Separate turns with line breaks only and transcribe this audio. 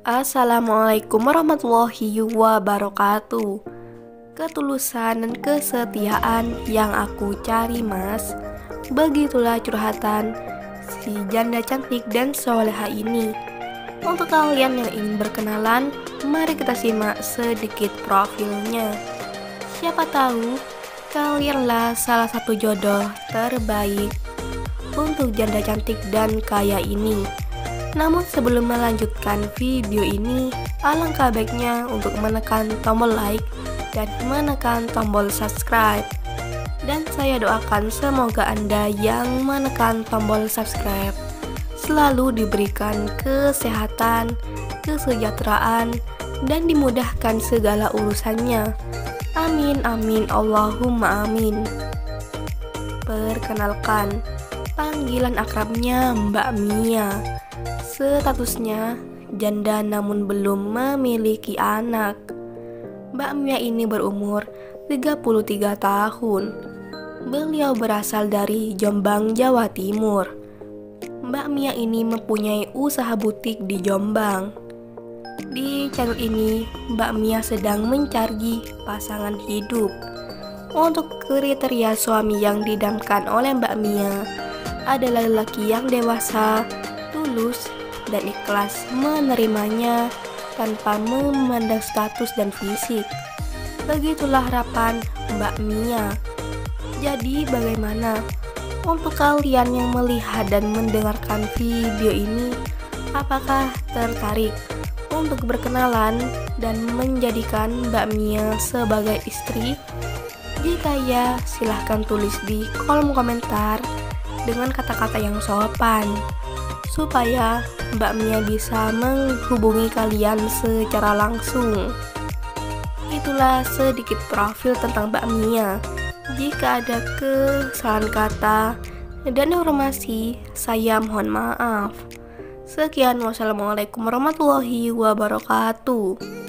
Assalamualaikum warahmatullahi wabarakatuh. Ketulusan dan kesetiaan yang aku cari, mas. Begitulah curhatan si janda cantik dan soleha ini. Untuk kalian yang ingin berkenalan, mari kita simak sedikit profilnya. Siapa tahu kalianlah salah satu jodoh terbaik untuk janda cantik dan kaya ini. Namun sebelum melanjutkan video ini, alangkah baiknya untuk menekan tombol like dan menekan tombol subscribe. Dan saya doakan semoga Anda yang menekan tombol subscribe selalu diberikan kesehatan, kesejahteraan, dan dimudahkan segala urusannya. Amin amin Allahumma amin. Perkenalkan, panggilan akrabnya Mbak Mia. Statusnya janda namun belum memiliki anak. Mbak Mia ini berumur 33 tahun. Beliau berasal dari Jombang, Jawa Timur. Mbak Mia ini mempunyai usaha butik di Jombang. Di channel ini, Mbak Mia sedang mencari pasangan hidup. Untuk kriteria suami yang didamkan oleh Mbak Mia adalah lelaki yang dewasa, tulus, dan ikhlas menerimanya tanpa memandang status dan fisik. Begitulah harapan Mbak Mia. Jadi bagaimana untuk kalian yang melihat dan mendengarkan video ini? Apakah tertarik untuk berkenalan dan menjadikan Mbak Mia sebagai istri? Jika ya, silahkan tulis di kolom komentar dengan kata-kata yang sopan supaya Mbak Mia bisa menghubungi kalian secara langsung. Itulah sedikit profil tentang Mbak Mia. Jika ada kesalahan kata dan informasi, saya mohon maaf. Sekian, wassalamualaikum warahmatullahi wabarakatuh.